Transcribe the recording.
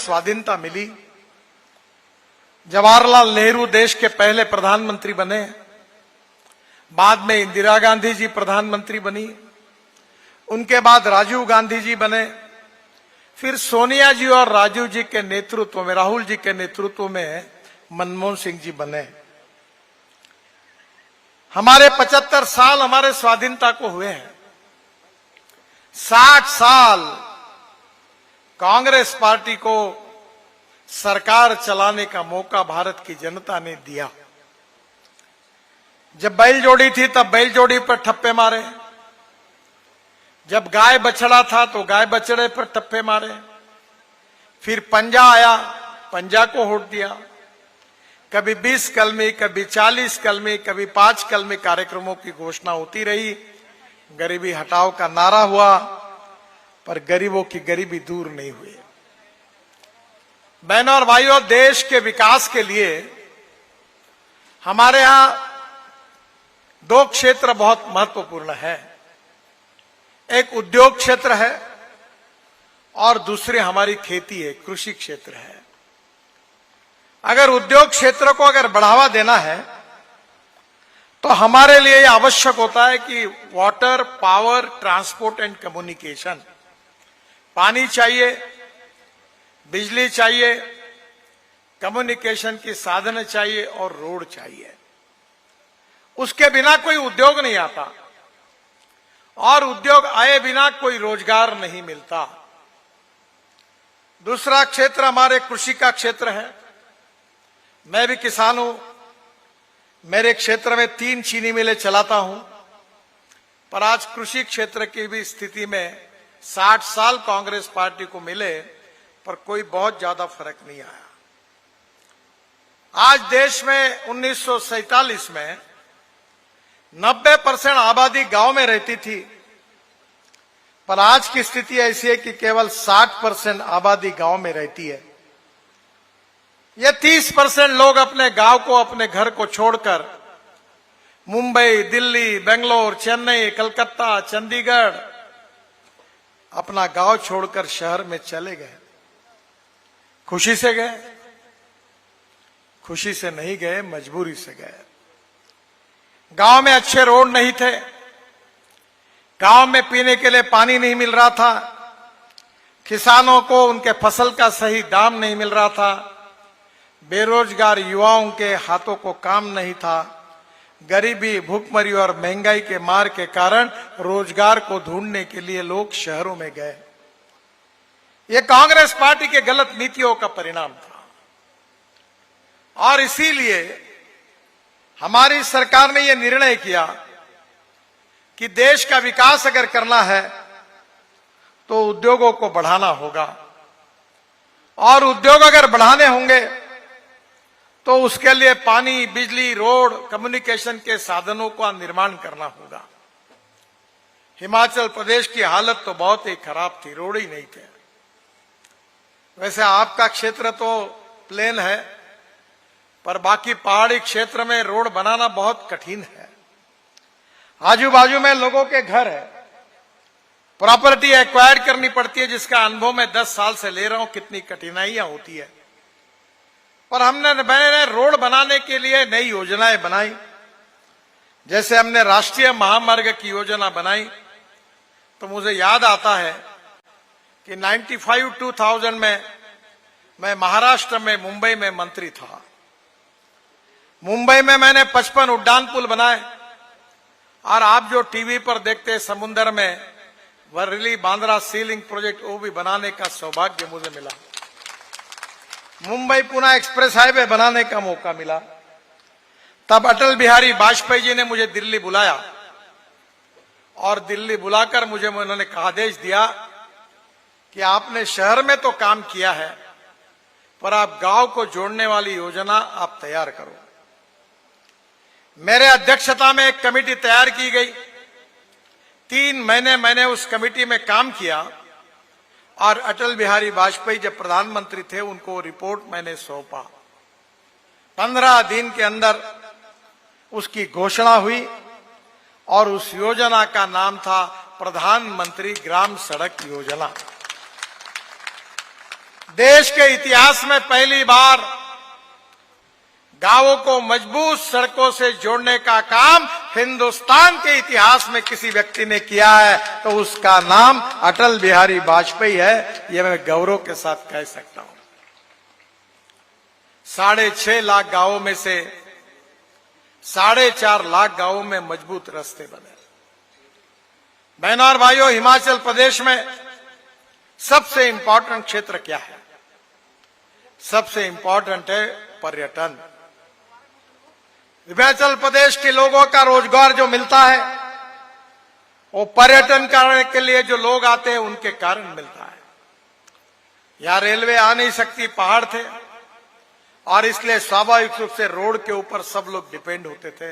स्वाधीनता मिली, जवाहरलाल नेहरू देश के पहले प्रधानमंत्री बने, बाद में इंदिरा गांधी जी प्रधानमंत्री बनी, उनके बाद राजीव गांधी जी बने, फिर सोनिया जी और राजीव जी के नेतृत्व में, राहुल जी के नेतृत्व में मनमोहन सिंह जी बने। हमारे 75 साल हमारे स्वाधीनता को हुए हैं। 60 साल कांग्रेस पार्टी को सरकार चलाने का मौका भारत की जनता ने दिया। जब बैल जोड़ी थी तब बैल जोड़ी पर ठप्पे मारे, जब गाय बछड़ा था तो गाय बछड़े पर ठप्पे मारे, फिर पंजा आया, पंजा को वोट दिया। कभी 20 कलमी, कभी 40 कलमी, कभी 5 कलमी कार्यक्रमों की घोषणा होती रही। गरीबी हटाओ का नारा हुआ, पर गरीबों की गरीबी दूर नहीं हुई। बहनों और भाइयों, देश के विकास के लिए हमारे यहां 2 क्षेत्र बहुत महत्वपूर्ण है। एक उद्योग क्षेत्र है और दूसरे हमारी खेती है, कृषि क्षेत्र है। अगर उद्योग क्षेत्र को अगर बढ़ावा देना है तो हमारे लिए यह आवश्यक होता है कि water, power, transport and communication, पानी चाहिए, बिजली चाहिए, कम्युनिकेशन की साधन चाहिए और रोड चाहिए। उसके बिना कोई उद्योग नहीं आता और उद्योग आए बिना कोई रोजगार नहीं मिलता। दूसरा क्षेत्र हमारे कृषि का क्षेत्र है। मैं भी किसान हूं। मेरे क्षेत्र में 3 चीनी मिलें चलाता हूं, पर आज कृषि क्षेत्र की भी स्थिति में 60 साल कांग्रेस पार्टी को मिले पर कोई बहुत ज्यादा फर्क नहीं आया। आज देश में 1947 में 90% आबादी गांव में रहती थी, पर आज की स्थिति ऐसी है कि केवल 60% आबादी गांव में रहती है। ये 30% लोग अपने गांव को, अपने घर को छोड़कर मुंबई, दिल्ली, बेंगलोर, चेन्नई, कलकत्ता, चंडीगढ़ अपना गांव छोड़कर शहर में चले गए। खुशी से गए? खुशी से नहीं गए, मजबूरी से गए। गांव में अच्छे रोड नहीं थे, गांव में पीने के लिए पानी नहीं मिल रहा था, किसानों को उनके फसल का सही दाम नहीं मिल रहा था, बेरोजगार युवाओं के हाथों को काम नहीं था। गरीबी, भूखमरी और महंगाई के मार के कारण रोजगार को ढूंढने के लिए लोग शहरों में गए। ये कांग्रेस पार्टी के गलत नीतियों का परिणाम था और इसीलिए हमारी सरकार ने यह निर्णय किया कि देश का विकास अगर करना है तो उद्योगों को बढ़ाना होगा और उद्योग अगर बढ़ाने होंगे तो उसके लिए पानी, बिजली, रोड, कम्युनिकेशन के साधनों का निर्माण करना होगा। हिमाचल प्रदेश की हालत तो बहुत ही खराब थी, रोड ही नहीं थे। वैसे आपका क्षेत्र तो प्लेन है, पर बाकी पहाड़ी क्षेत्र में रोड बनाना बहुत कठिन है। आजू बाजू में लोगों के घर है, प्रॉपर्टी एक्वायर करनी पड़ती है, जिसका अनुभव मैं 10 साल से ले रहा हूं कितनी कठिनाइयां होती है। पर मैंने रोड बनाने के लिए नई योजनाएं बनाई। जैसे हमने राष्ट्रीय महामार्ग की योजना बनाई, तो मुझे याद आता है कि 95-2000 में मैं महाराष्ट्र में मुंबई में मंत्री था। मुंबई में मैंने 55 उड्डान पुल बनाए और आप जो टीवी पर देखते हैं समुद्र में वर्ली बांद्रा सी लिंक प्रोजेक्ट, वो भी बनाने का सौभाग्य मुझे मिला। मुंबई पुणे एक्सप्रेस हाईवे बनाने का मौका मिला। तब अटल बिहारी वाजपेयी जी ने मुझे दिल्ली बुलाया और दिल्ली बुलाकर मुझे उन्होंने आदेश दिया कि आपने शहर में तो काम किया है, पर आप गांव को जोड़ने वाली योजना आप तैयार करो। मेरे अध्यक्षता में एक कमेटी तैयार की गई। 3 महीने मैंने उस कमेटी में काम किया और अटल बिहारी वाजपेयी जब प्रधानमंत्री थे उनको रिपोर्ट मैंने सौंपा। 15 दिन के अंदर उसकी घोषणा हुई और उस योजना का नाम था प्रधानमंत्री ग्राम सड़क योजना। देश के इतिहास में पहली बार गांवों को मजबूत सड़कों से जोड़ने का काम हिंदुस्तान के इतिहास में किसी व्यक्ति ने किया है तो उसका नाम अटल बिहारी वाजपेयी है। यह मैं गौरव के साथ कह सकता हूं। 6.5 लाख गांवों में से 4.5 लाख गांवों में मजबूत रास्ते बने। बहनों और भाइयों, हिमाचल प्रदेश में सबसे इंपॉर्टेंट क्षेत्र क्या है? सबसे इंपॉर्टेंट है पर्यटन। हिमाचल प्रदेश के लोगों का रोजगार जो मिलता है वो पर्यटन करने के लिए जो लोग आते हैं उनके कारण मिलता है। यहां रेलवे आ नहीं सकती, पहाड़ थे और इसलिए स्वाभाविक रूप से रोड के ऊपर सब लोग डिपेंड होते थे।